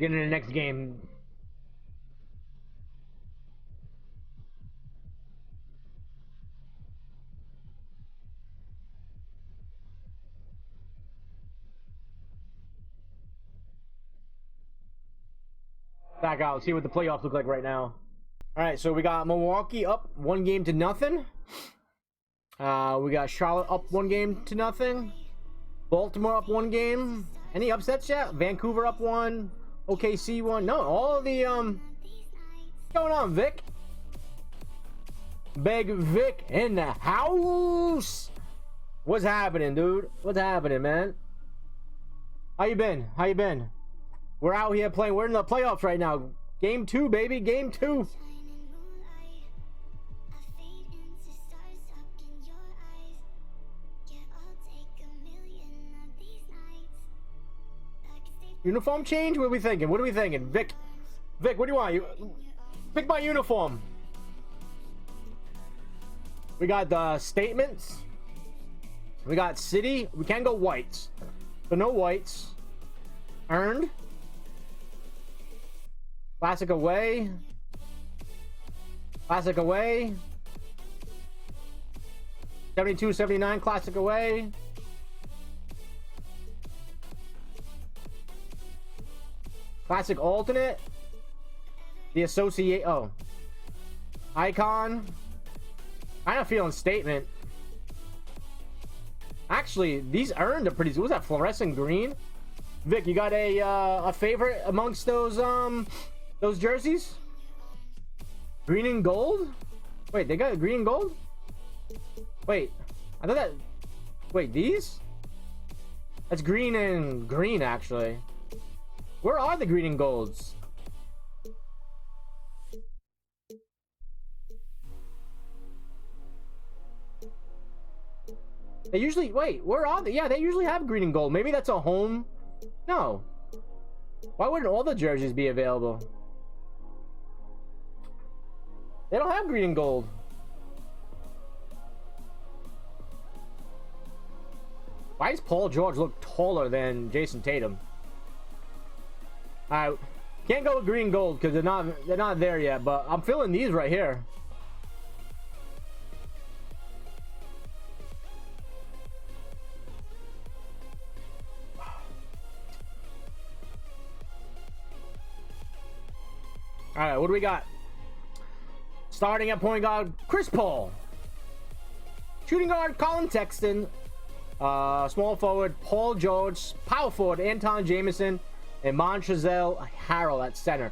get into the next game. Back out, see what the playoffs look like right now. All right, so we got Milwaukee up 1-0. We got Charlotte up 1-0. Baltimore up 1 game. Any upsets yet? Vancouver up 1. OKC 1. No, all the what's going on, Vic? Big Vic in the house. What's happening, dude? What's happening, man? How you been? How you been? We're out here playing. We're in the playoffs right now. Game 2, baby. Game 2. Uniform change? What are we thinking? What are we thinking? Vic, what do you want? You pick my uniform. We got the statements. We got city. We can go whites. So no whites. Earned. Classic away. Classic away. 72, 79, classic away. Classic alternate. The associate. Oh. Icon. Kind of feeling statement. Actually, these earned are pretty. What was that? Fluorescent green. Vic, you got a favorite amongst those jerseys? Green and gold? Wait, they got green and gold? Wait, I thought that. Wait, these? That's green and green, actually. Where are the green and golds? They usually, wait, where are they? Yeah, they usually have green and gold. Maybe that's a home. No. Why wouldn't all the jerseys be available? They don't have green and gold. Why does Paul George look taller than Jason Tatum? Alright, can't go with green and gold because they're not there yet, but I'm feeling these right here. Alright, what do we got? Starting at point guard, Chris Paul. Shooting guard, Colin Sexton. Small forward, Paul George. Power forward, Anton Jameson. And Montrezl Harrell at center.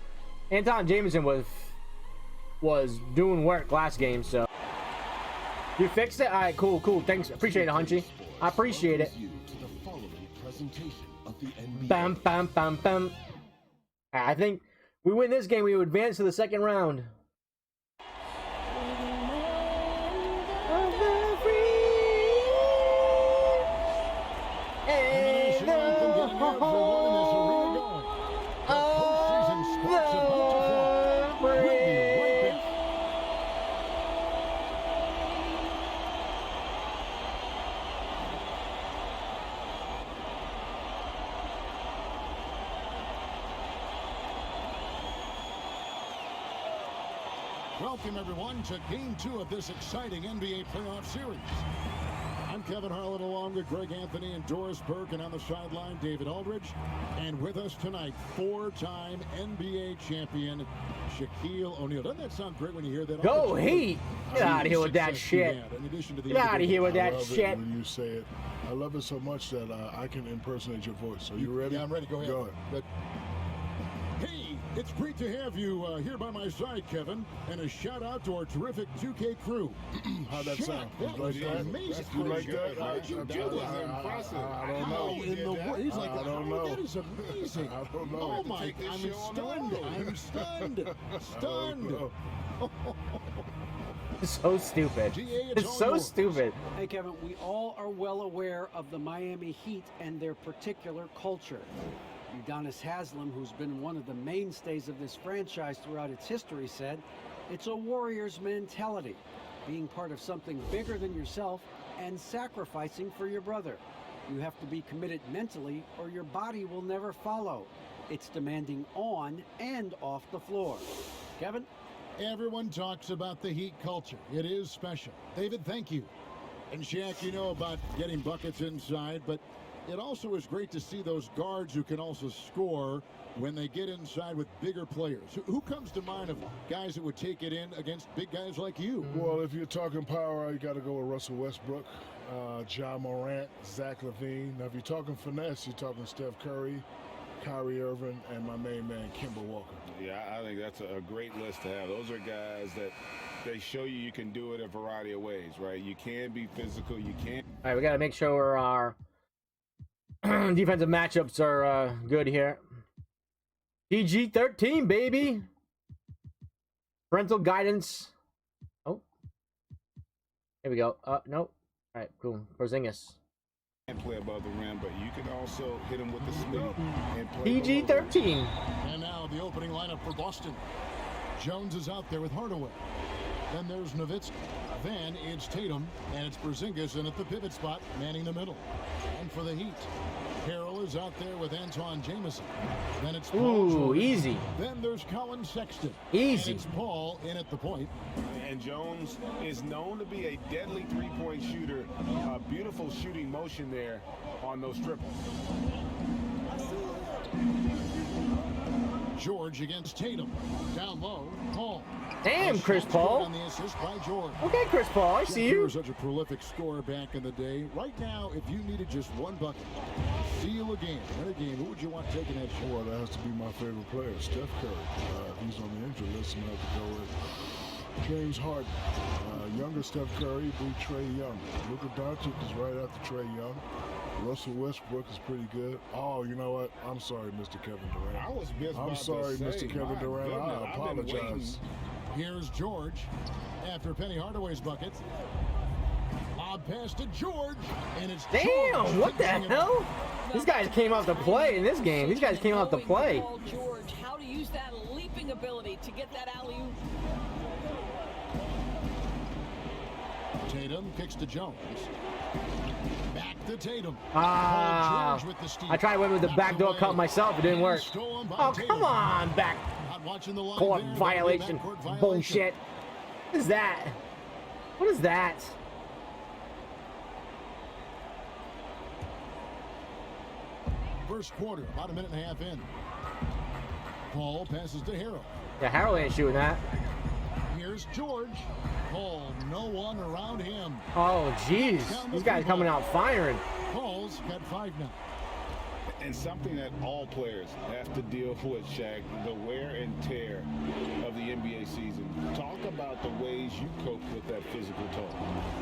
Anton Jameson was doing work last game, so. You fixed it? Alright, cool. Thanks. Appreciate it, Hunchy. I appreciate it. Bam, bam, bam, bam. I think we win this game, we would advance to the second round. Welcome, everyone, to Game 2 of this exciting NBA playoff series. I'm Kevin Harlan, along with Greg Anthony and Doris Burke, and on the sideline, David Aldridge. And with us tonight, 4-time NBA champion, Shaquille O'Neal. Doesn't that sound great when you hear that? Go Heat! Get out of here with that shit. Get out of here with that shit. When you say it, I love it so much that I can impersonate your voice. Are you ready? Yeah, I'm ready. Go ahead. Go ahead. But, hey, it's great to have you here by my side, Kevin. And a shout out to our terrific 2K crew. How'd that sound? That was amazing. You like that? How did you do that? Impressive. I don't know. How in the world? He's like, I don't know. That is amazing. I don't know. Oh my! I'm stunned. I'm stunned. Stunned. So stupid. It's so stupid. Hey, Kevin, we all are well aware of the Miami Heat and their particular culture. Udonis Haslem, who's been one of the mainstays of this franchise throughout its history, said, it's a warrior's mentality, being part of something bigger than yourself and sacrificing for your brother. You have to be committed mentally or your body will never follow. It's demanding on and off the floor. Kevin? Everyone talks about the Heat culture. It is special. David, thank you. And Shaq, you know about getting buckets inside, but it also is great to see those guards who can also score when they get inside with bigger players. Who comes to mind of guys that would take it in against big guys like you? Well, if you're talking power, you got to go with Russell Westbrook, John Morant, Zach LaVine. Now, if you're talking finesse, you're talking Steph Curry, Kyrie Irving, and my main man, Kemba Walker. Yeah, I think that's a great list to have. Those are guys that they show you can do it a variety of ways, right? You can be physical. You can. All right, we got to make sure our defensive matchups are good here. PG-13, baby. Parental guidance. Oh. Here we go. Nope. All right, cool. Porzingis. Play above the rim, but you can also hit him with the speed and play PG-13. And now the opening lineup for Boston. Jones is out there with Hardaway. Then there's Nowitzki. Then it's Tatum, and it's Porzingis in at the pivot spot, manning the middle. And for the Heat, Harrell is out there with Antoine Jamison. Then it's Paul George. Easy. Then there's Colin Sexton. Easy. And it's Paul in at the point. And Jones is known to be a deadly three-point shooter. A beautiful shooting motion there on those triples. George against Tatum. Down low, Paul. Damn, Chris Paul. On the assist by George. Okay, Chris Paul, I see You you. were such a prolific scorer back in the day. Right now, if you needed just one bucket, seal a game, win a game, who would you want taking that shot? Well, that has to be my favorite player, Steph Curry. If he's on the injury list, I'm going to have to go with James Harden. Younger Steph Curry, beat Trae Young. Luka Doncic is right after Trae Young. Russell Westbrook is pretty good. Oh, you know what? I'm sorry, Mr. Kevin Durant. I was just I'm about sorry, to say, Mr. Kevin my Durant. goodness, I I've been waiting. apologize. Here's George after Penny Hardaway's bucket. Lob pass to George, and it's Damn, George what the finishing it hell? up. These guys came out to play in this game. These guys came out to play. Paul George, how to use that leaping ability to get that alley-oop. Tatum kicks to Jones. Back to Tatum. Ah, Paul George with the steal. I tried to win with the backdoor cut myself. It didn't work. Stolen by Oh, Tatum. come on, back Not watching the line court there. violation. Backcourt violation. Bullshit. What is that? What is that? First quarter, about a minute and a half in. Paul passes to Harrell. Yeah, Harrell ain't shooting that. Here's George. Paul, no one around him. Oh, jeez. These guys coming out firing. Paul's got 5 now. And something that all players have to deal with, Shaq, the wear and tear of the NBA season. Talk about the ways you cope with that physical toll.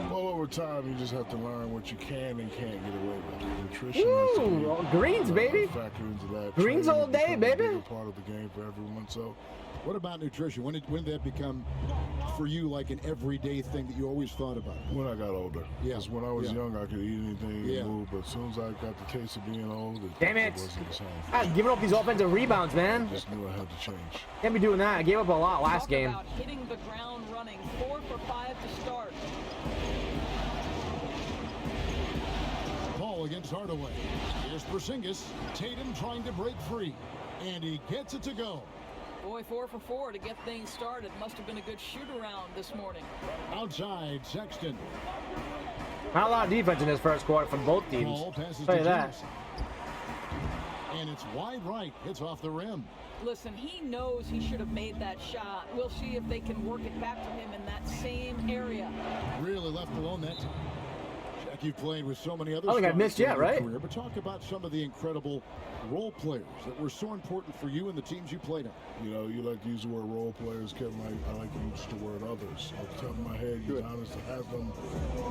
Well, over time, you just have to learn what you can and can't get away with. Nutrition Ooh, greens, baby. Factor into that. Greens Training all day, becomes a baby. bigger part of the game for everyone. So, What about nutrition? When did that become, for you, like an everyday thing that you always thought about? when I got older, Yeah. because when I was young, I could eat anything Yeah. and move. But as soon as I got the taste of being old, Damn it. wasn't the same. God, giving up these offensive rebounds, man. I just knew I had to change. Can't be doing that. I gave up a lot last Talk game. about hitting the ground running. 4 for 5 to start. Paul against Hardaway. Here's Porzingis. Tatum trying to break free. And he gets it to go. Boy, 4 for 4 to get things started. Must have been a good shoot-around this morning. Outside, Sexton. Not a lot of defense in this first quarter from both teams. Paul passes Tell to you that. Jamison. And it's wide right. It's off the rim. Listen, he knows he should have made that shot. We'll see if they can work it back to him in that same area. Really left alone that time. Jack, you've played with so many other I don't think I've stars missed yet, in your right? career, but talk about some of the incredible role players that were so important for you and the teams you played on. You know, you like to use the word role players, Kevin. I like to use the word others. Off the top of my head, Giannis Haslam,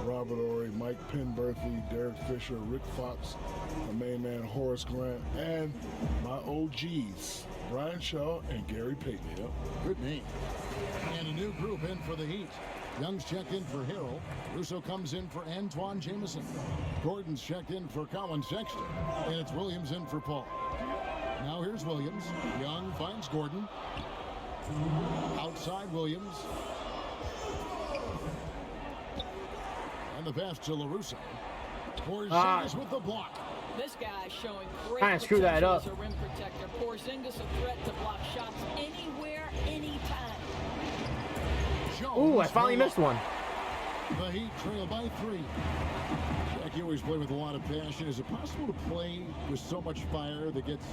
Robert Ory, Mike Penberthy, Derek Fisher, Rick Fox, my main man Horace Grant, and my OGs, Brian Shaw and Gary Payton. Yep. Good name. And a new group in for the Heat. Young's checked in for Harrell. Russo comes in for Antoine Jamison. Gordon's checked in for Colin Sexton. And it's Williams in for Paul. Now here's Williams. Young finds Gordon. Outside Williams. And the pass to LaRusso. Porzingis with the block. This guy's showing great Trying to screw that potential up. as a rim protector. Porzingis a threat to block shots anywhere, anytime. Ooh, I finally missed one. The Heat trail by 3. Jack, you always play with a lot of passion. Is it possible to play with so much fire that gets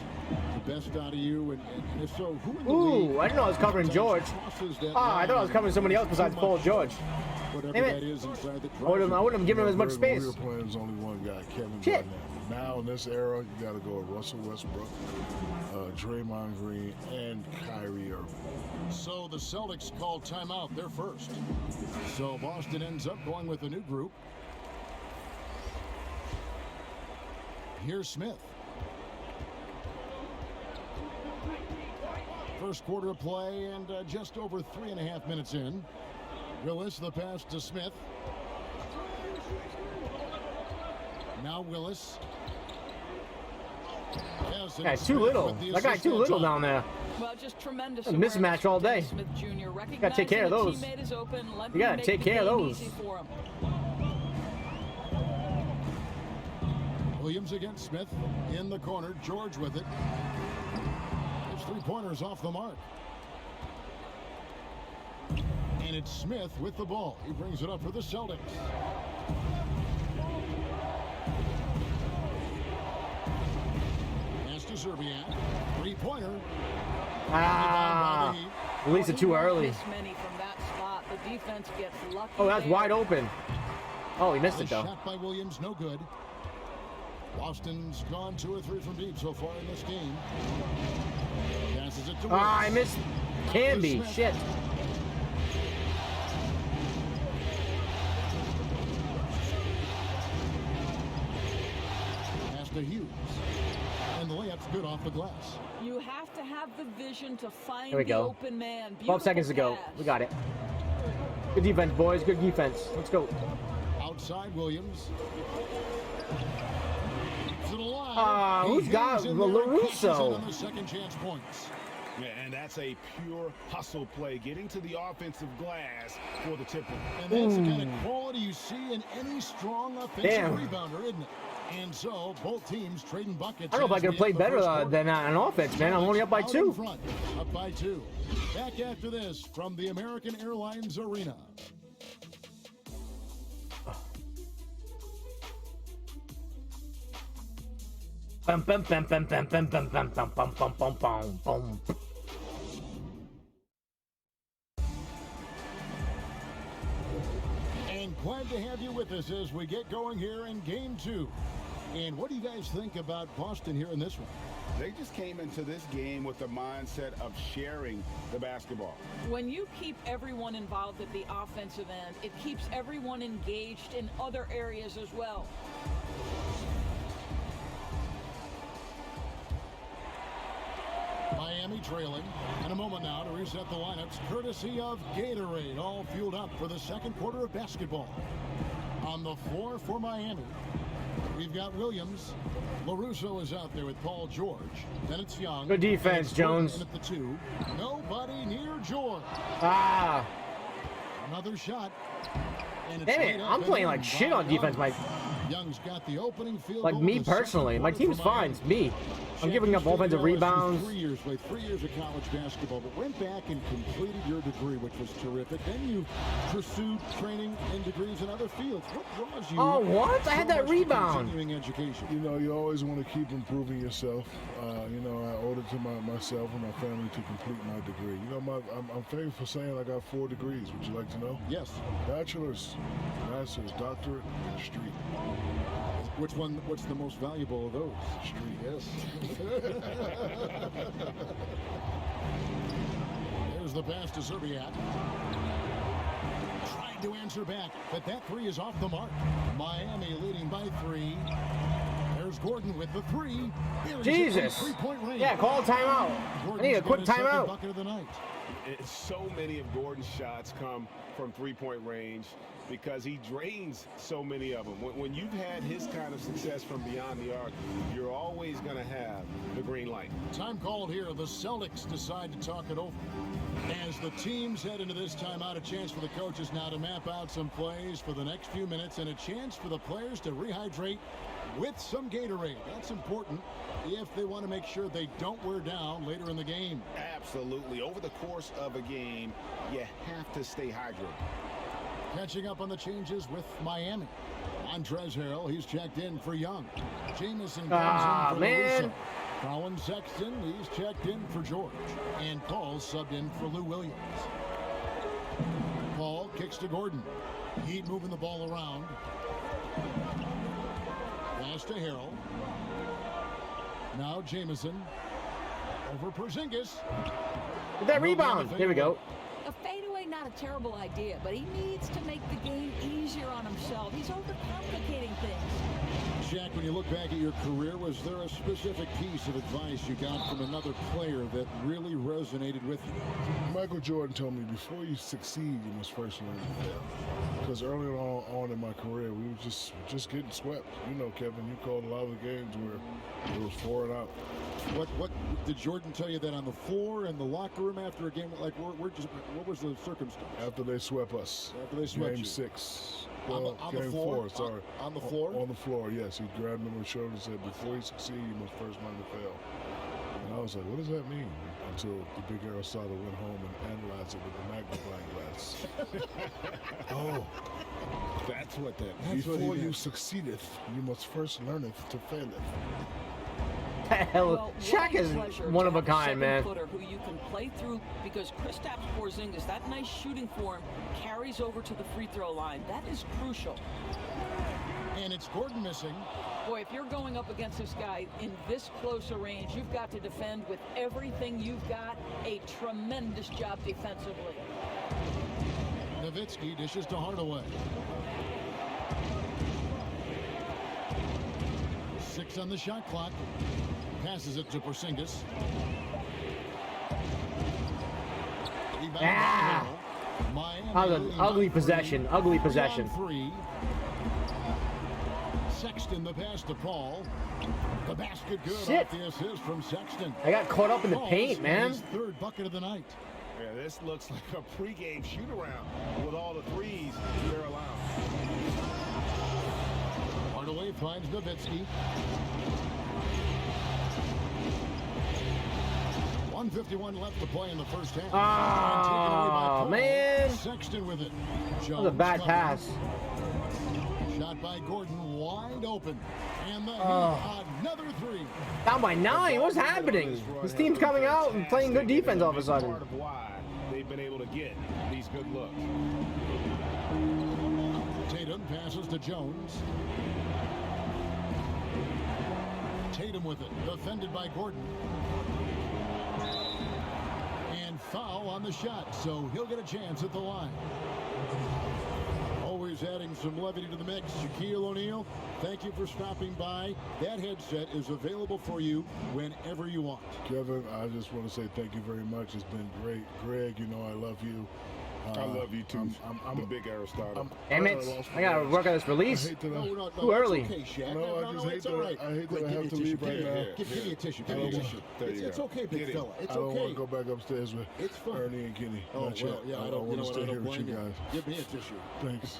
the best out of you? And if so, who in the league? Ooh, I didn't know I was covering George. I thought I was covering somebody else besides Paul George. Whatever Damn that it. is inside the I wouldn't have given him as much When space. we were playing, there's only one guy, Kevin Shit. Garnett. Now in this era, you got to go with Russell Westbrook, Draymond Green, and Kyrie Irving. So the Celtics called timeout. They're first. So Boston ends up going with a new group. Here's Smith. First quarter of play and just over 3.5 minutes in. Willis, the pass to Smith. Now Willis. Yes, Guy too little. That guy too little down there. Well, just tremendous A mismatch awareness all from day. Dennis Smith Jr. Gotta take care of Recognizing those. a teammate is open, let You me gotta make take the care of game those. easy for him. Williams against Smith in the corner. George with it. His 3-pointers off the mark. And it's Smith with the ball. He brings it up for the Celtics. Pass to Zerbiak. 3-pointer. Ah, released it too Well, he won't early. miss many from that spot. The defense gets lucky. Oh, that's there. wide open. Oh, he missed The it though. shot by Williams, no good. Boston's gone 2 or 3 from deep so far in this game. Passes it to Ah, I Williams. missed Canby. Shit. Pass to Hughes. And the layup's good off the glass. You have to have the vision to find There we the go. open man. 12 seconds to go. Beautiful pass. We got it. Good defense, boys. Good defense. Let's go. Outside Williams. Keeps it alive. Ah, who's He got hangs in there and cashes in LaRusso? on the second chance points. Yeah, and that's a pure hustle play, getting to the offensive glass for the tip. And that's the kind of quality you see in any strong offensive Damn. rebounder, isn't it? And so both teams trading buckets. I don't know if I as could we play enter the better first quarter. than on offense, man. I'm only up by Out in 2. front, up by 2. Back after this from the American Airlines Arena. Bum, bum, bum, bum, bum, bum, bum, bum, bum, bum, bum, bum, bum, bum. And glad to have you with us as we get going here in game 2. And what do you guys think about Boston here in this one? They just came into this game with the mindset of sharing the basketball. When you keep everyone involved at the offensive end, it keeps everyone engaged in other areas as well. Miami trailing. In a moment now to reset the lineups, courtesy of Gatorade, all fueled up for the second quarter of basketball. On the floor for Miami, we've got Williams. LaRusso is out there with Paul George. Then it's Young. Good defense, And it's Gordon Jones. in at the 2. Nobody near George. Ah, Another shot. And it's damn it. laid up I'm and playing in like shit by on defense. Young. Young's got the opening field Like goal me in the second personally. My quarter team's for fine. Miami. It's me. I'm Shaq, giving you up stayed offensive at LSU rebounds. 3 years, played 3 years of college basketball, but went back and completed your degree, which was terrific. Then you pursued training and degrees in other fields. What draws you? Oh, what? I had so that much to rebound. Continuing education. You know, you always want to keep improving yourself. You know, I owed it to myself and my family to complete my degree. You know, I'm famous for saying I got 4 degrees. Would you like to know? Yes. Bachelor's, master's, doctorate, and street. Which one? What's the most valuable of those? Street. Yes. There's the pass to Zerbiak. Tried to answer back, but that 3 is off the mark. Miami leading by 3. There's Gordon with the 3. Here he's in Jesus. three-point range. Yeah, call a timeout. I need a Gordon's quick got his second timeout. bucket of the night. So many of Gordon's shots come from three-point range because he drains so many of them. When you've had his kind of success from beyond the arc, you're always going to have the green light. Time called here. The Celtics decide to talk it over. As the teams head into this timeout, a chance for the coaches now to map out some plays for the next few minutes and a chance for the players to rehydrate with some Gatorade. That's important if they want to make sure they don't wear down later in the game. Absolutely. Over the course of a game, you have to stay hydrated. Catching up on the changes with Miami. Montrezl Harrell, he's checked in for Young. Jamison comes in for man. Russo. Colin Sexton, he's checked in for George. And Paul subbed in for Lou Williams. Paul kicks to Gordon. Heat moving the ball around. Pass to Harrell. Now Jamison. Over Porzingis. With that rebound. Here we go. A fadeaway, not a terrible idea, but he needs to make the game easier on himself. He's overcomplicating things. Shaq, when you look back at your career, was there a specific piece of advice you got from another player that really resonated with you? Michael Jordan told me, before you succeed, you must first learn to fail. Because early on in my career, we were just getting swept. You know, Kevin, you called a lot of the games where it was 4 and out. What did Jordan tell you that on the floor and the locker room after a game? Like, what was the circumstance? After they swept us. After they swept Game you. 6. On Well, the game floor? 4, sorry. On the floor? On the floor, yes. He grabbed me on the shoulder and said, before you succeed, you must first learn to fail. And I was like, what does that mean? Until the big Aristotle went home and analyzed it with a magnifying glass. Oh, That's what that before you succeedeth, you must first learneth to faileth. Hell, Shaq is one of a kind, man. Footer who you can play through, because Kristaps Porzingis, that nice shooting form carries over to the free throw line. That is crucial. And it's Gordon missing. Boy, if you're going up against this guy in this close a range, you've got to defend with everything you've got. A tremendous job defensively. Nowitzki dishes to Hardaway. 6 on the shot clock. Passes it to Porzingis. Ah! That was an ugly possession. Ugly possession. 3. Sexton the pass to Paul. The basket good. Shit. Off the assist from Sexton. I got caught up in the Paul's paint, man. his 3rd bucket of the night. Yeah, this looks like a pregame shoot-around with all the threes they're allowing. Hardaway finds Nowitzki. 1:51 left to play in the first half. Oh, man. Sexton with it. That was a bad pass. Shot by Gordon, wide open. And the another 3. Down by 9. What's happening? This team's coming out and playing good defense all of a sudden. Part of why they've been able to get these good looks. Tatum passes to Jones. Tatum with it, defended by Gordon. And foul on the shot, so he'll get a chance at the line. Always adding some levity to the mix. Shaquille O'Neal, thank you for stopping by. That headset is available for you whenever you want. Kevin, I just want to say thank you very much. It's been great. Greg, you know I love you. I love you too. I'm the big Aristotle. Damn it. I gotta work on this release. Too early. Okay, Shaq. No, I just hate that. I hate that I have to leave right now. Give me a tissue. Give me a tissue. It's okay, big fella. It's I don't want okay. to go back upstairs with It's fun. Ernie and Kenny. Oh, Not yet. well, yeah, I I don't want to stay I here don't with you blame guys. Give me a tissue. Thanks.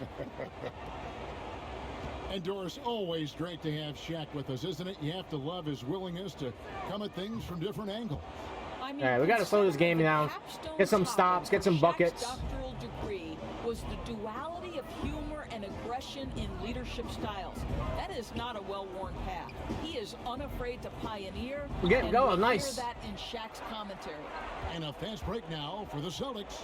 And Doris, always great to have Shaq with us, isn't it? You have to love his willingness to come at things from different angles. I mean, All right, we got to slow this game down. Get some stops, get some buckets. Shaq's doctoral degree was the duality of humor and aggression in leadership styles. That is not a well-worn path. He is unafraid to pioneer. We're getting going. We Nice. hear that in Shaq's commentary. And a fast break now for the Celtics.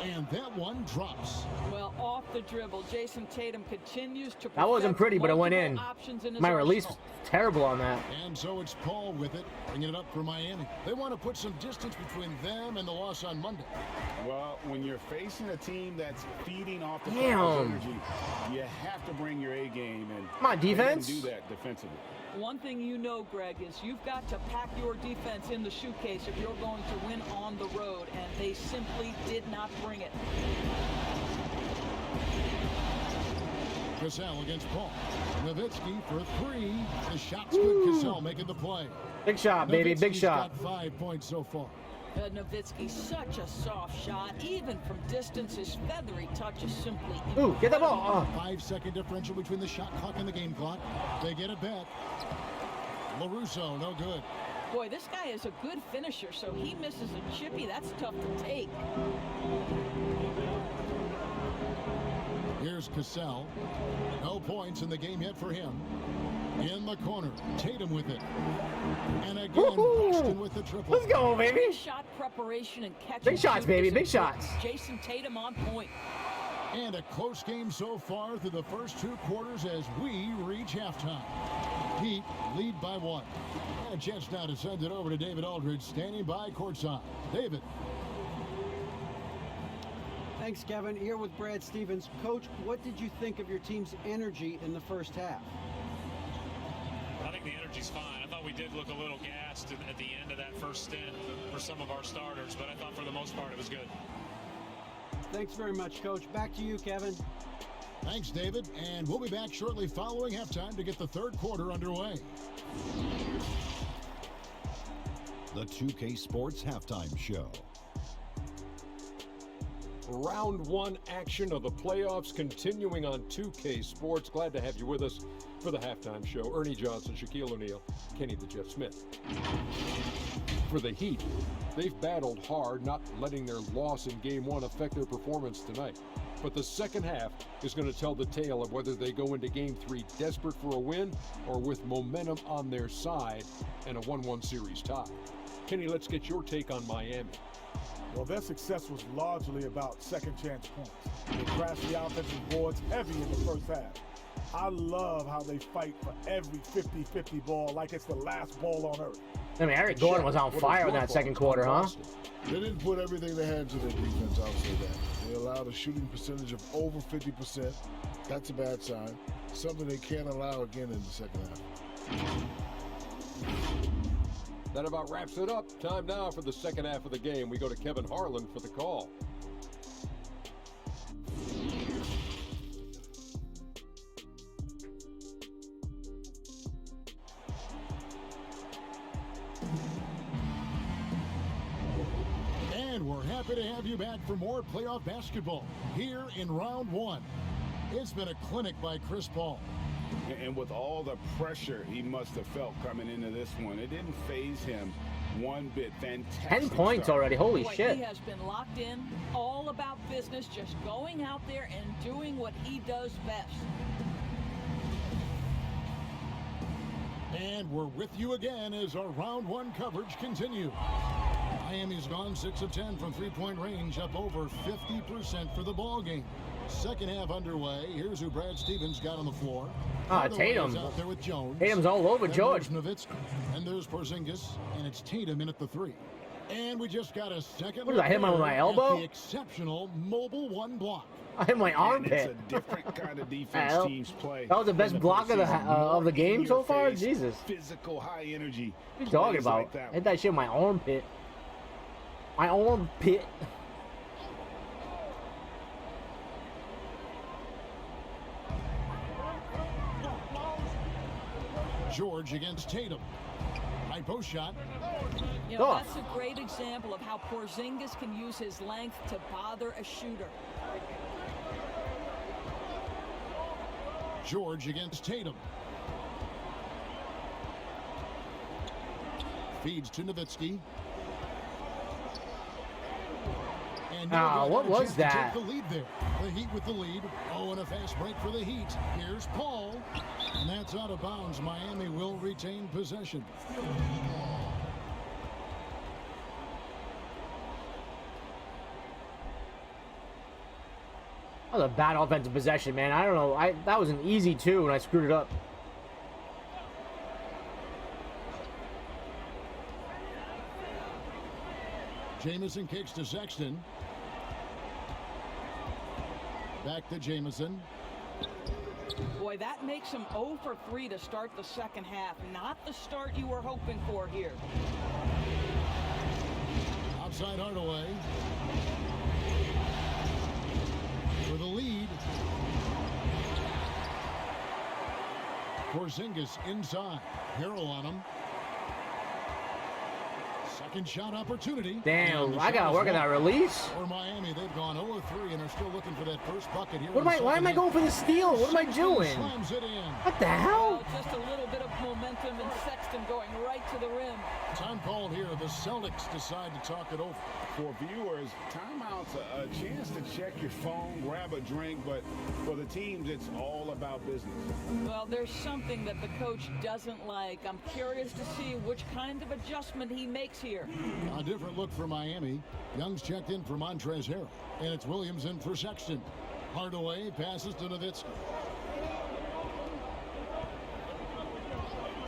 And that one drops. Well, off the dribble, Jason Tatum continues to. That wasn't pretty, but it went in. My release was terrible on that. And so it's Paul with it, bringing it up for Miami. They want to put some distance between them and the loss on Monday. Well, when you're facing a team that's feeding off the Damn. Celtics' energy, you have to bring your A game and Come on, defense. do that defensively. One thing you know, Greg, is you've got to pack your defense in the suitcase if you're going to win on the road, and they simply did not bring it. Cassell against Paul. Nowitzki for 3. The shot's good. Cassell making the play. Big shot, baby. Big Nowitzki's shot. got 5 points so far. Nowitzki, such a soft shot. Even from distance, his feathery touch is simply Ooh, get that ball. 5-second differential between the shot clock and the game clock. They get it back. LaRusso, no good. Boy, this guy is a good finisher, so he misses a chippy. That's tough to take. Here's Cassell. No points in the game yet for him. In the corner, Tatum with it. And again, Boston with the triple. Let's go, baby. Shot preparation and catch. Big shots, baby, big shots. Jason Tatum on point. And a close game so far through the first 2 quarters as we reach halftime. Heat lead by 1. And a chance now to send it over to David Aldridge, standing by courtside. David. Thanks, Kevin. Here with Brad Stevens. Coach, what did you think of your team's energy in the first half? I think the energy's fine. I thought we did look a little gassed at the end of that first stint for some of our starters, but I thought for the most part it was good. Thanks very much, Coach. Back to you, Kevin. Thanks, David. And we'll be back shortly following halftime to get the third quarter underway. The 2K Sports Halftime Show. Round 1 action of the playoffs continuing on 2K Sports. Glad to have you with us for the halftime show. Ernie Johnson, Shaquille O'Neal, Kenny the Jet Smith. For the Heat, they've battled hard, not letting their loss in Game 1 affect their performance tonight. But the second half is going to tell the tale of whether they go into Game 3 desperate for a win or with momentum on their side and a 1-1 series tie. Kenny, let's get your take on Miami. Well, their success was largely about second chance points. They crashed the offensive boards heavy in the first half. I love how they fight for every 50-50 ball like it's the last ball on earth. I mean, Eric Gordon was on fire in that second quarter, huh? They didn't put everything they had to their defense, I'll say that. They allowed a shooting percentage of over 50%. That's a bad sign. Something they can't allow again in the second half. That about wraps it up. Time now for the second half of the game. We go to Kevin Harlan for the call. And we're happy to have you back for more playoff basketball here in round 1. It's been a clinic by Chris Paul. And with all the pressure he must have felt coming into this one, it didn't faze him one bit. Fantastic 10 points start. already. Holy Boy, shit. He has been locked in, all about business, just going out there and doing what he does best. And we're with you again as our round 1 coverage continues. Miami's gone 6 of 10 from three-point range, up over 50% for the ball game. Second half underway. Here's who Brad Stevens got on the floor. Tatum. Out there with Jones. Tatum's all over Then George. there's Nowitzki. And there's Porzingis. And it's Tatum in at the 3. And we just got a second. What did I hit him with my at elbow? The exceptional mobile 1 block. I hit my And armpit. it's a different kind of defense Hell. teams play. That was the best In block of the postseason. of the game so far? In your face, Jesus. Physical, high energy. What are you talking plays about? like that I hit that shit in my armpit. My armpit. George against Tatum. High post shot. You know, Oh. that's a great example of how Porzingis can use his length to bother a shooter. George against Tatum. Feeds to Nowitzki. And What got a was chance to that? Take the lead there. The Heat with the lead. Oh, and a fast break for the Heat. Here's Paul. And that's out of bounds. Miami will retain possession. That was a bad offensive possession, man. I don't know. That was an easy 2 and I screwed it up. Jamison kicks to Sexton. Back to Jamison. Boy, that makes him 0 for 3 to start the second half. Not the start you were hoping for here. Outside Hardaway. For the lead. Porzingis inside. Harrell on him. Second shot opportunity. Damn, I gotta work on that release. For Miami, they've gone 0-3 and are still looking for that first bucket here. Why am I going for the steal? What am I doing? Slams it in. What the hell? Well, just a little bit of momentum and Sexton going right to the rim. Time called here. The Celtics decide to talk it over. For viewers, timeout's a chance to check your phone, grab a drink, but for the teams, it's all about business. Well, there's something that the coach doesn't like. I'm curious to see which kind of adjustment he makes here. A different look for Miami. Young's checked in for Montrezl Harrell, and it's Williams in for Sexton. Hardaway passes to Nowitzki.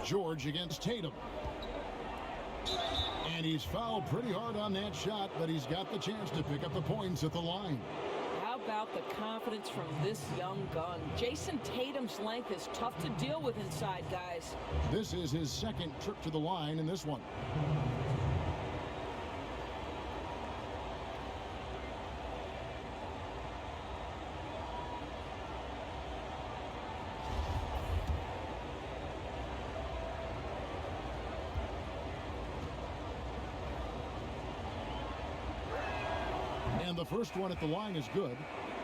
George against Tatum. And he's fouled pretty hard on that shot, but he's got the chance to pick up the points at the line. How about the confidence from this young gun? Jason Tatum's length is tough to deal with inside, guys. This is his second trip to the line in this one. And the first one at the line is good.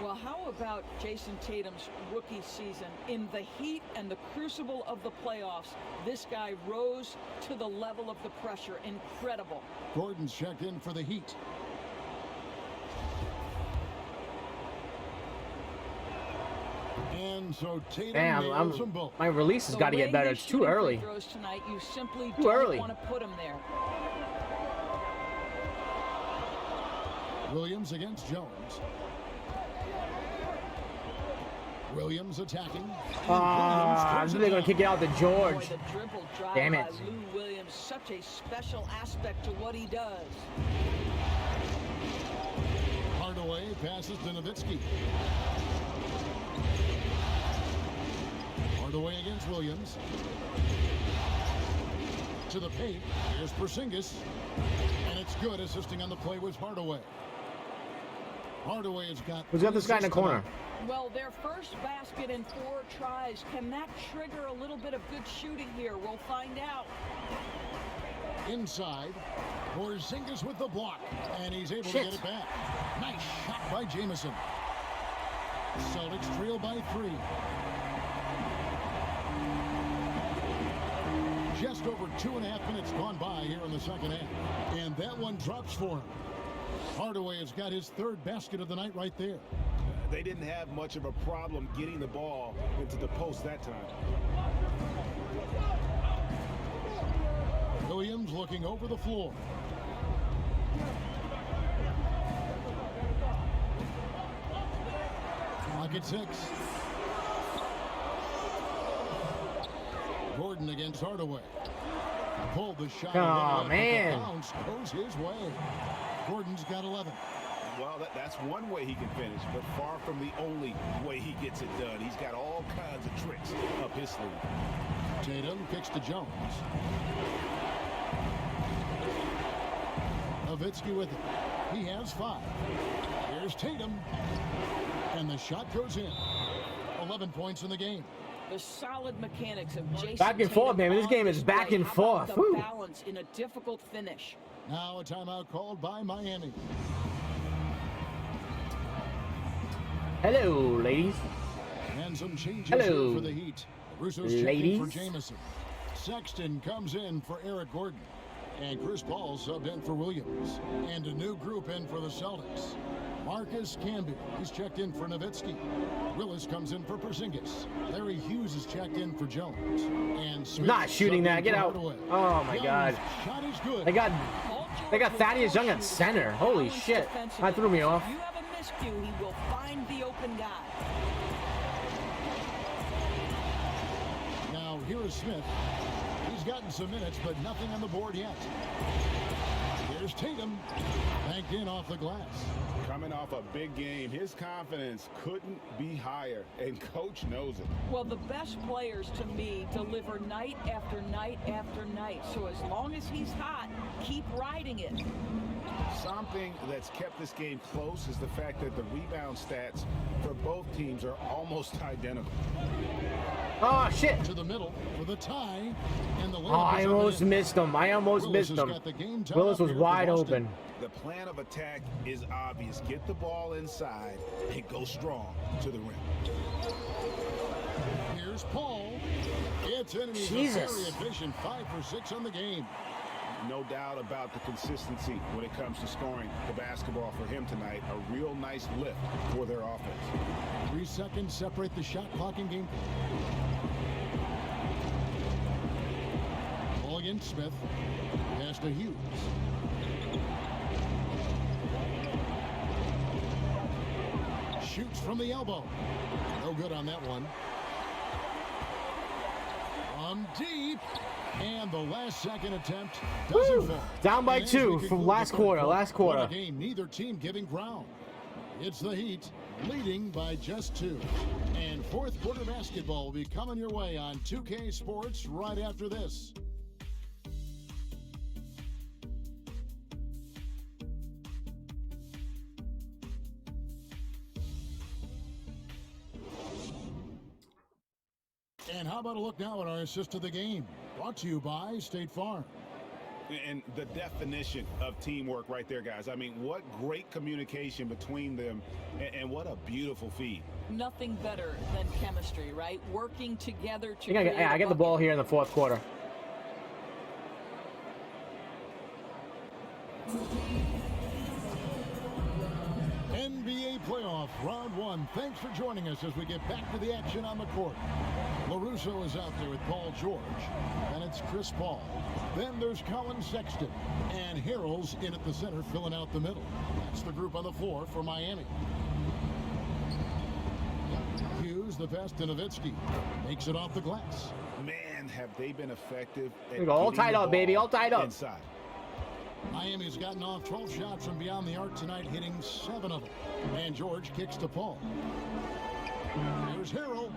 Well, how about Jason Tatum's rookie season? In the heat and the crucible of the playoffs, this guy rose to the level of the pressure. Incredible. Gordon's checked in for the Heat. And so Tatum nails them both. My release has got to get better. It's too early. Tonight, you simply Too don't early. want to put him there. Williams against Jones. Williams attacking. Ah, they're going to kick it out to George. Boy, the dribble drive Damn it. by Lou Williams, such a special aspect to what he does. Hardaway passes to Nowitzki. Hardaway against Williams. To the paint. Here's Porzingis. And it's good. Assisting on the play was Hardaway. Hardaway has got... Who's got this guy in the corner? Well, their first basket in 4 tries. Can that trigger a little bit of good shooting here? We'll find out. Inside. Porzingis with the block. And he's able to get it back. Nice shot by Jamison. Celtics trail by 3. Just over 2.5 minutes gone by here in the second half. And that one drops for him. Hardaway has got his 3rd basket of the night right there. They didn't have much of a problem getting the ball into the post that time. Williams looking over the floor. Clock at 6. Gordon against Hardaway. Pulled the shot. Oh, man. The bounce goes his way. Gordon's got 11. Well, that's one way he can finish, but far from the only way he gets it done. He's got all kinds of tricks up his sleeve. Tatum kicks to Jones. Nowitzki with it. He has 5. Here's Tatum. And the shot goes in. 11 points in the game. The solid mechanics of Jason Back and forth, Tatum man. This game is back and forth. The balance in a difficult finish. Now a timeout called by Miami. Hello, ladies. And some changes Hello, here for the Heat. Russo's checking for Jamison. Sexton comes in for Eric Gordon. And Chris Paul subbed in for Williams. And a new group in for the Celtics. Marcus Camby, he's checked in for Nowitzki. Willis comes in for Porzingis. Larry Hughes is checked in for Jones. And Smith Not shooting that. Get out. Oh, my God. Shot is good. They got Thaddeus Young at center. Holy shit. That threw me off. If you have a miscue, he will find the open guy. Now, here is Smith. He's gotten some minutes, but nothing on the board yet. Here's Here's Tatum, banked in off the glass. Coming off a big game, his confidence couldn't be higher, and coach knows it. Well, the best players to me deliver night after night after night. So as long as he's hot, keep riding it. Something that's kept this game close is the fact that the rebound stats for both teams are almost identical. Oh, shit. To the middle for the tie. And the Oh, I almost missed him. I almost missed him. Willis was wide open. The plan of attack is obvious. Get the ball inside and go strong to the rim. Here's Paul. It's enemies Jesus. very efficient. 5 for 6 on the game. No doubt about the consistency when it comes to scoring the basketball for him tonight. A real nice lift for their offense. 3 seconds separate the shot clock and game. Ball against Smith. Pass to Hughes. Shoots from the elbow. No good on that one. On deep. And the last second attempt doesn't fall. Down by And 2 from last quarter. What a game, neither team giving ground. It's the Heat leading by just 2. And fourth quarter basketball will be coming your way on 2K Sports right after this. And how about a look now at our assist of the game? Brought to you by State Farm. And the definition of teamwork right there, guys. I mean, what great communication between them, and what a beautiful feed. Nothing better than chemistry, right? Working together to I get the ball here in the fourth quarter. NBA playoff round 1. Thanks for joining us as we get back to the action on the court. LaRusso is out there with Paul George. Then it's Chris Paul. Then there's Colin Sexton. And Harrell's in at the center, filling out the middle. That's the group on the floor for Miami. Hughes, the pass to Nowitzki. Makes it off the glass. Man, have they been effective at We go all getting tied the up, baby, ball all tied up. inside. Miami's gotten off 12 shots from beyond the arc tonight, hitting 7 of them. And George kicks to Paul. There's Harrell.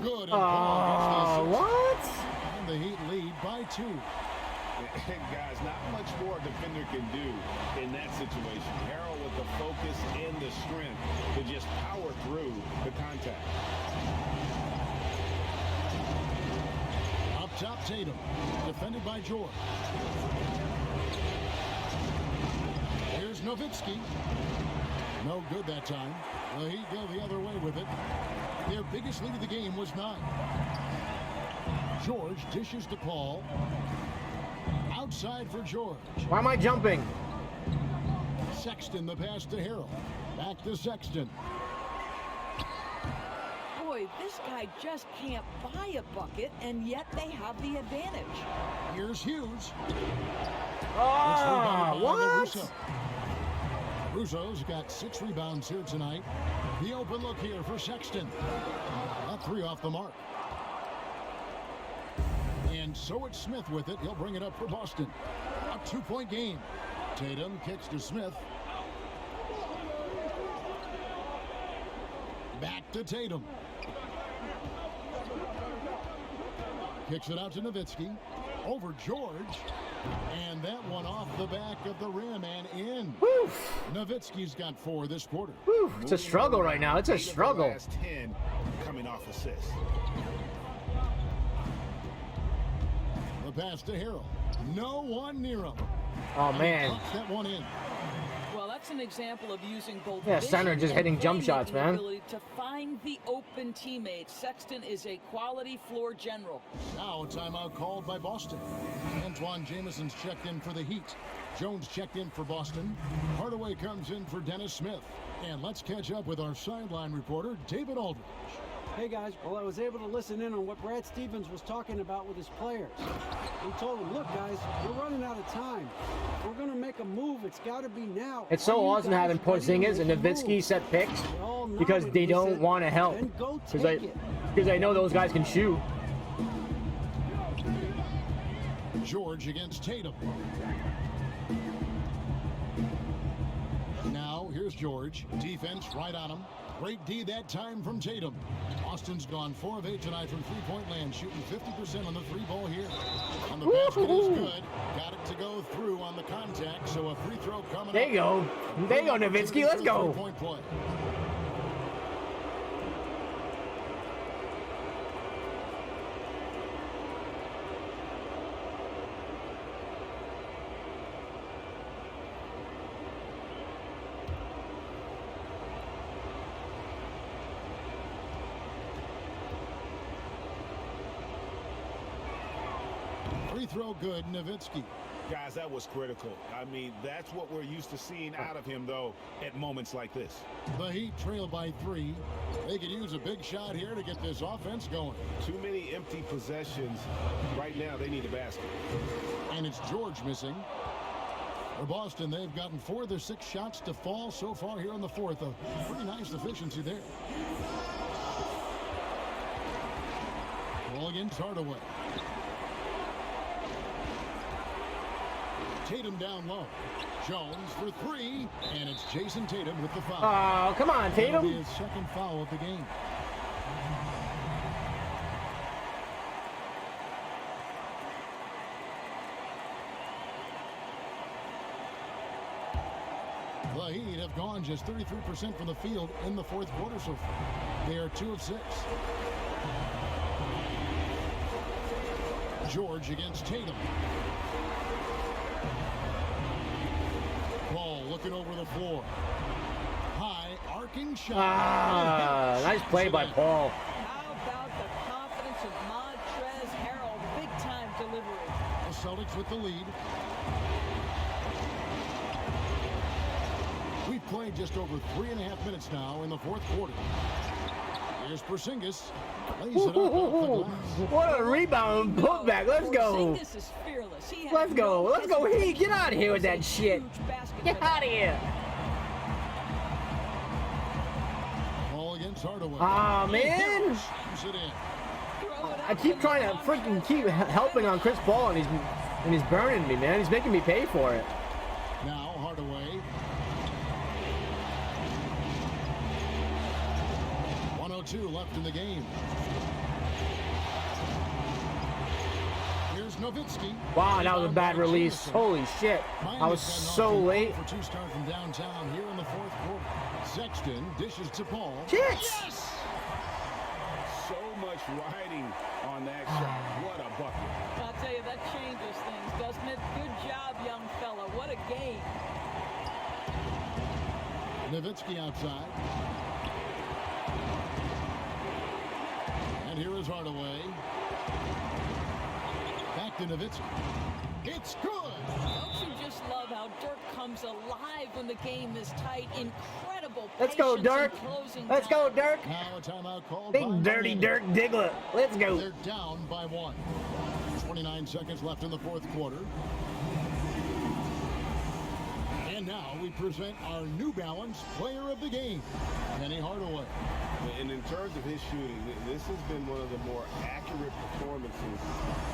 Good. And Paul gets the assist. What? And the Heat lead by 2. Guys, not much more a defender can do in that situation. Harrell with the focus and the strength to just power through the contact. Up top, Tatum. Defended by George. Here's Nowitzki. No good that time. The Heat go the other way with it. Their biggest lead of the game was 9. George dishes to Paul. Outside for George. Why am I jumping? Sexton, the pass to Harrell. Back to Sexton. Boy, this guy just can't buy a bucket, and yet they have the advantage. Here's Hughes. Oh, what? Russo's got 6 rebounds here tonight. The open look here for Sexton. That 3 off the mark. And so it's Smith with it. He'll bring it up for Boston. A 2-point game. Tatum kicks to Smith. Back to Tatum. Kicks it out to Nowitzki. Over George. And that one off the back of the rim and in. Woo. Nowitzki's got 4 this quarter. Woo. It's a struggle right now. It's a 8 of the struggle. last 10 coming off assists. The pass to Harrell. No one near him. Oh, man. Puts that one in. Well, that's an example of using both Yeah, center vision just and hitting jump shots, playmaking man. ability to find the open teammates. Sexton is a quality floor general. Now a timeout called by Boston. Antoine Jameson's checked in for the Heat. Jones checked in for Boston. Hardaway comes in for Dennis Smith. And let's catch up with our sideline reporter, David Aldridge. Hey guys, well, I was able to listen in on what Brad Stevens was talking about with his players. He told them, look guys, we're running out of time. If we're going to make a move, it's got to be now. It's so Are you awesome guys having ready to Porzingis and make a Nowitzki move? set picks They all because nodded. they He don't said, want to help. "Then go Because take it." I know those guys can shoot. George against Tatum. Here's George. Defense right on him. Great D that time from Tatum. Boston's gone 4 of 8 tonight from three-point land, shooting 50% on the 3-ball here. And the basket is good. Got it to go through on the contact, so a free throw coming There you go. There you go, Nowitzki. Let's go. Three-point play. Free throw good, Nowitzki. Guys, that was critical. I mean, that's what we're used to seeing out of him, though, at moments like this. The Heat trail by 3. They could use a big shot here to get this offense going. Too many empty possessions. Right now, they need a basket. And it's George missing. For Boston, they've gotten 4 of their 6 shots to fall so far here in the fourth. A pretty nice efficiency there. Ball against Hardaway. Tatum down low. Jones for 3, and it's Jason Tatum with the foul. Oh, come on, That'll Tatum. be his second foul of the game. The Heat have gone just 33% from the field in the fourth quarter so far. They are 2 of 6. George against Tatum. Ball looking over the floor. High arcing shot. Ah, nice play by Paul. How about the confidence of Montrezl Harrell? Big time delivery. The Celtics with the lead. We've played just over 3.5 minutes now in the fourth quarter. Here's Porzingis. Lays it up off the glass. What a rebound putback. Let's go. Porzingis is fearless. He had Let's go. no Let's go, Heat. hesitation. Get out of here with that shit. Huge basket Get for them. out of here. Ball against Hardaway. Ah, man. Shoots it in. Throw it I up keep to trying to freaking keep helping on Chris Paul, and he's burning me, man. He's making me pay for it. Now Hardaway. 1:02 left in the game. Here's Nowitzki. Wow, that was a bad release. Holy shit. I was so late. For 2 start from downtown here in the fourth quarter. Sexton dishes to Paul. Shit. Yes! So much riding on that shot. What a bucket. I'll tell you, that changes things, doesn't it? Good job, young fella. What a game. Nowitzki outside. And here is Hardaway. Back to Nowitzki. It's good! Don't you just love how Dirk comes alive when the game is tight? Incredible Let's go, patience Dirk. in closing Let's go, time. Dirk. Now a timeout called by Big dirty Miami. Dirk Diggler. Let's go. They're down by 1. 29 seconds left in the fourth quarter. And now we present our New Balance Player of the Game, Penny Hardaway. And in terms of his shooting, this has been one of the more accurate performances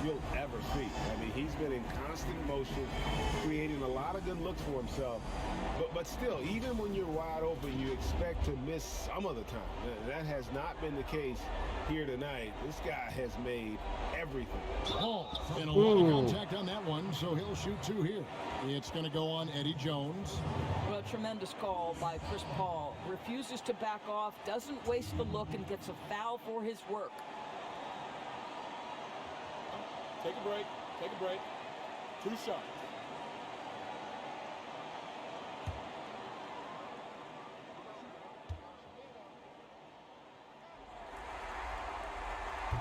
you'll ever see. I mean, he's been in constant motion, creating a lot of good looks for himself. But still, even when you're wide open, you expect to miss some of the time. That has not been the case here tonight. This guy has made everything. Oh, and a lot of contact on that one, so he'll shoot 2 here. It's going to go on Eddie Jones. Well, tremendous call by Chris Paul. Refuses to back off, doesn't waste the look, and gets a foul for his work. Take a break. Take a break. 2 shots.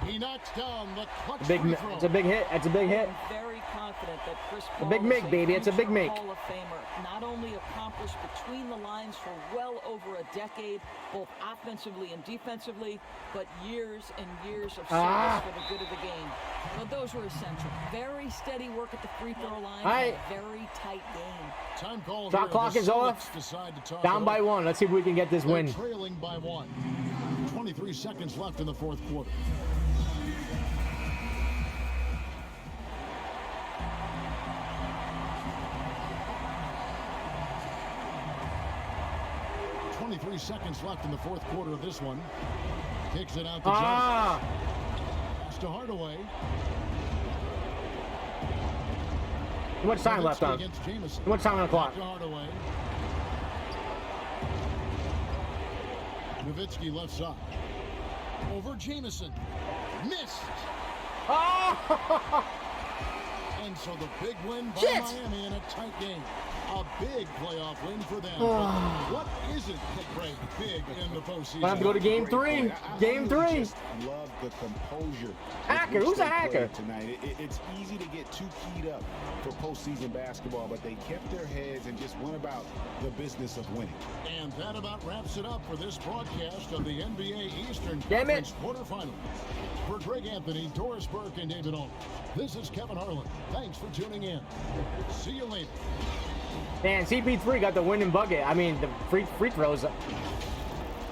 He knocks down the clutch Big, free throw. it's a big hit. That's a big hit. I'm very confident that Chris Paul big is make, baby. It's a big future make. Hall of Famer. Not only accomplished between the lines for well over a decade, both offensively and defensively, but years and years of service for the good of the game. Well, those were essential. Very steady work at the free throw line. Right. And a very tight game. Time call Shot here. clock The is off. Celtics decide to toss Down it by over. 1. Let's see if we can get this They're win. trailing by 1. 23 seconds left in the fourth quarter. 23 seconds left in the fourth quarter of this one. Kicks it out to Ah! Jones. Pass to Hardaway. How much time left on? Against Jamison. How much time on the clock? To Hardaway. Nowitzki left side. Over Jamison. Missed. Oh! And so the big win by Shit. Miami in a tight game. A big playoff win for them. What isn't Craig big in the postseason? We'll have to go to game 3. Game 3. Just love the composure. Hacker. with which Who's a they played hacker? Tonight, it's easy to get too keyed up for postseason basketball, but they kept their heads and just went about the business of winning. And that about wraps it up for this broadcast of the NBA Eastern Damn it. Conference quarterfinals. For Greg Anthony, Doris Burke, and David Olney, this is Kevin Harlan. Thanks for tuning in. See you later. Man, CP3 got the winning bucket. I mean, the free throws.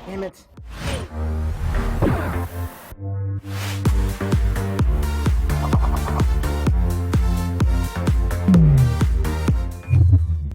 Damn it.